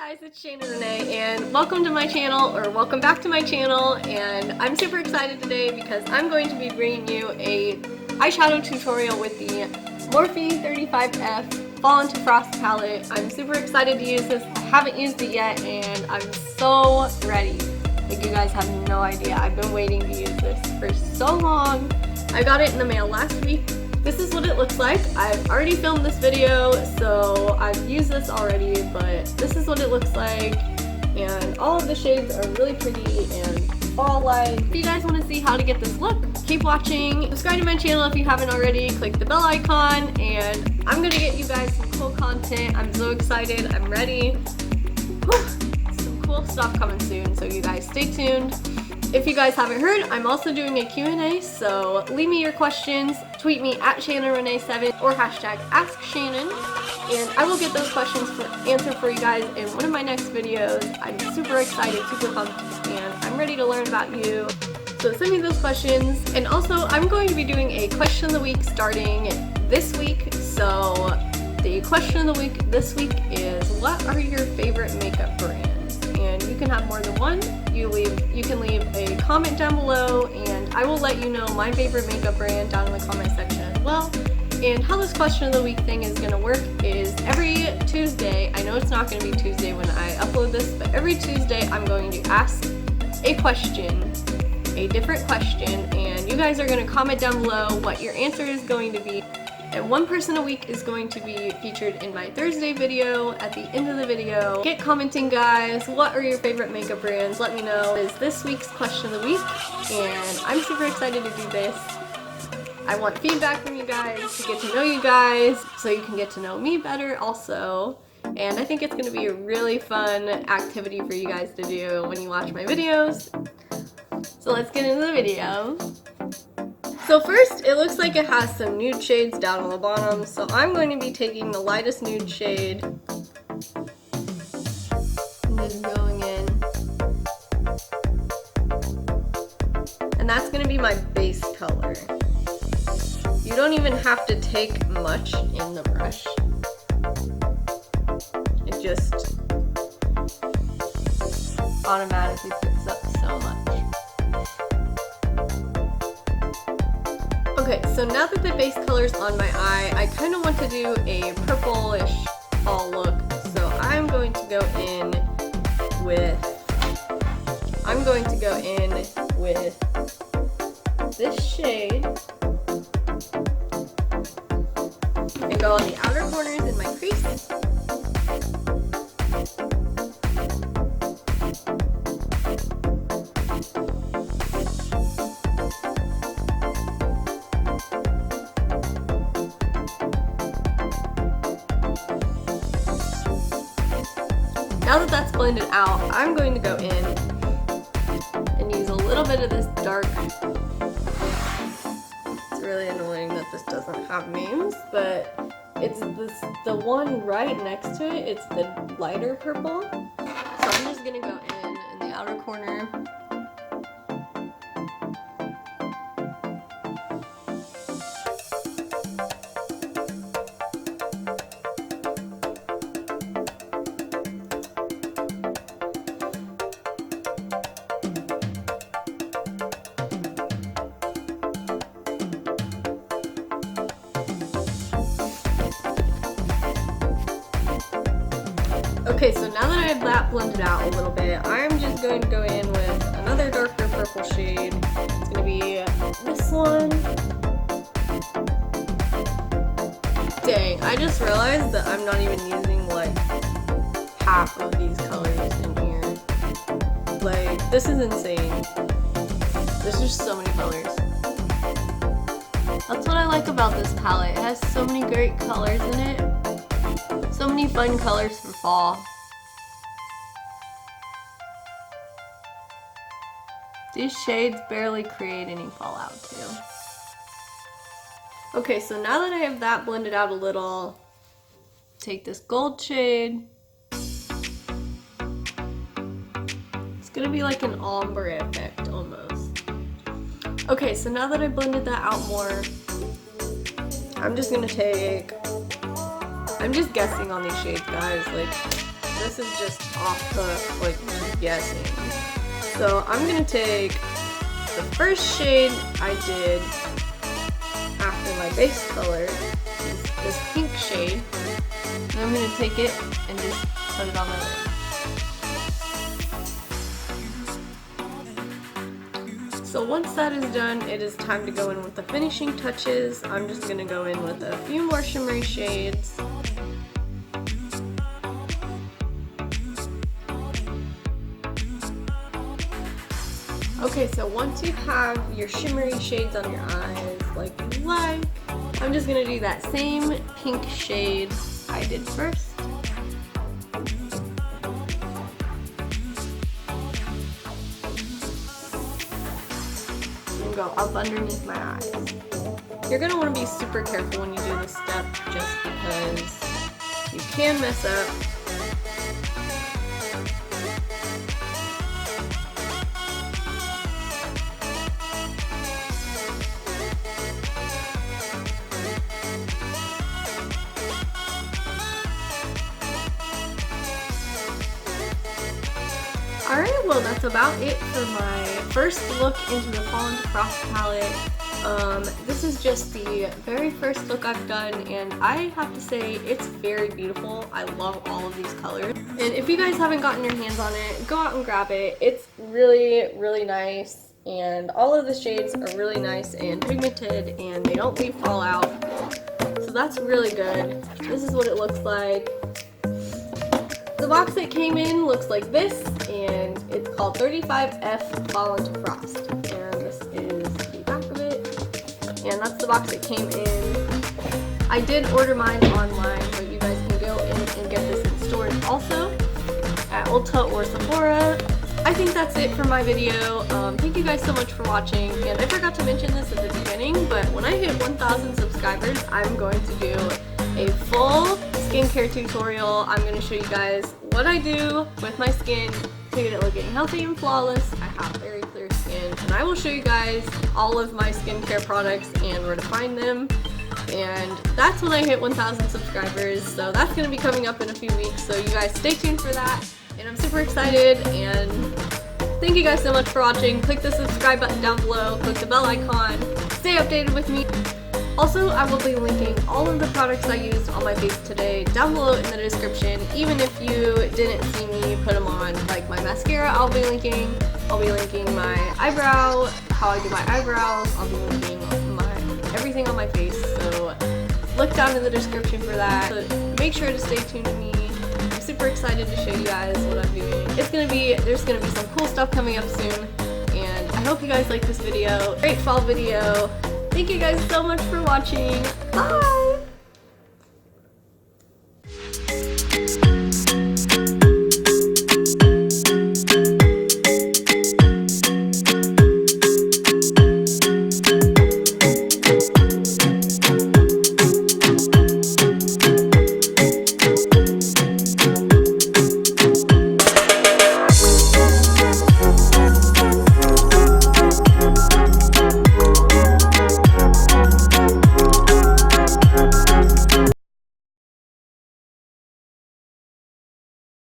guys, it's Shannon Renee and welcome to my channel, or welcome back to my channel. And I'm super excited today because I'm going to be bringing you a eyeshadow tutorial with the Morphe 35F Fall into Frost palette. I'm super excited to use this. I haven't used it yet and I'm so ready. Like, you guys have no idea. I've been waiting to use this for so long. I got it in the mail last week. This is what it looks like. I've already filmed this video, so I've used this already, but this is what it looks like. And all of the shades are really pretty and fall-like. If you guys want to see how to get this look, keep watching. Subscribe to my channel if you haven't already. Click the bell icon, and I'm gonna get you guys some cool content. I'm so excited. I'm ready. Whew. Some cool stuff coming soon, so you guys stay tuned. If you guys haven't heard, I'm also doing a Q&A, so leave me your questions, tweet me at ShannonRenee7 or hashtag AskShannon, and I will get those questions answered for you guys in one of my next videos. I'm super excited, super pumped, and I'm ready to learn about you. So send me those questions. And also, I'm going to be doing a question of the week starting this week. So the question of the week this week is, what are your favorite makeup brands? And you can have more than one. You can leave a comment down below, and I will let you know my favorite makeup brand down in the comment section as well. And how this question of the week thing is going to work is every Tuesday, I know it's not going to be Tuesday when I upload this, but every Tuesday I'm going to ask a question, a different question, and you guys are going to comment down below what your answer is going to be. And one person a week is going to be featured in my Thursday video at the end of the video. Get commenting, guys. What are your favorite makeup brands? Let me know. Is this week's question of the week, and I'm super excited to do this. I want feedback from you guys, to get to know you guys, so you can get to know me better also. And I think it's going to be a really fun activity for you guys to do when you watch my videos. So let's get into the video. So first, it looks like it has some nude shades down on the bottom, so I'm going to be taking the lightest nude shade and just going in. And that's going to be my base color. You don't even have to take much in the brush. It just automatically picks up so much. Okay, so now that the base color's on my eye, I kind of want to do a purplish fall look. So I'm going to go in with this shade and go on the outer corners in my crease. Now that that's blended out, I'm going to go in and use a little bit of this dark. It's really annoying that this doesn't have names, but it's the one right next to it. It's the lighter purple. So I'm just gonna go in the outer corner. Okay, so now that I have that blended out a little bit, I'm just going to go in with another darker purple shade. It's going to be this one. Dang, I just realized that I'm not even using like half of these colors in here. Like, this is insane. There's just so many colors. That's what I like about this palette. It has so many great colors in it. So many fun colors for fall. These shades barely create any fallout too. Okay, so now that I have that blended out a little, take this gold shade. It's gonna be like an ombre effect almost. Okay, so now that I blended that out more, I'm just gonna take I'm just guessing on these shades, guys. Like, this is just off the, like, guessing. So I'm gonna take the first shade I did after my base color, is this pink shade, and I'm gonna take it and just put it on my lid. So once that is done, it is time to go in with the finishing touches. I'm just gonna go in with a few more shimmery shades. Okay, so once you have your shimmery shades on your eyes, like you like, I'm just gonna do that same pink shade I did first. And go up underneath my eyes. You're gonna wanna be super careful when you do this step just because you can mess up. Alright, well that's about it for my first look into the Fall into Frost palette. This is just the very first look I've done, and I have to say it's very beautiful. I love all of these colors. And if you guys haven't gotten your hands on it, go out and grab it. It's really, really nice, and all of the shades are really nice and pigmented, and they don't leave fallout. So that's really good. This is what it looks like. The box it came in looks like this, and it's called 35F Fall into Frost. And this is the back of it, and that's the box it came in. I did order mine online, but you guys can go in and get this in stores also at Ulta or Sephora. I think that's it for my video. Thank you guys so much for watching, and I forgot to mention this at the beginning, but when I hit 1,000 subscribers, I'm going to do a full skincare tutorial. I'm going to show you guys what I do with my skin to get it looking healthy and flawless. I have very clear skin, and I will show you guys all of my skincare products and where to find them. And that's when I hit 1,000 subscribers, so that's going to be coming up in a few weeks, so you guys stay tuned for that. And I'm super excited, and thank you guys so much for watching. Click the subscribe button down below, click the bell icon, stay updated with me. Also, I will be linking all of the products I used on my face today down below in the description. Even if you didn't see me put them on, like my mascara, I'll be linking my eyebrow, how I do my eyebrows, I'll be linking everything on my face. So look down in the description for that. So make sure to stay tuned to me. I'm super excited to show you guys what I'm doing. There's gonna be some cool stuff coming up soon, and I hope you guys like this video. Great fall video. Thank you guys so much for watching. Bye!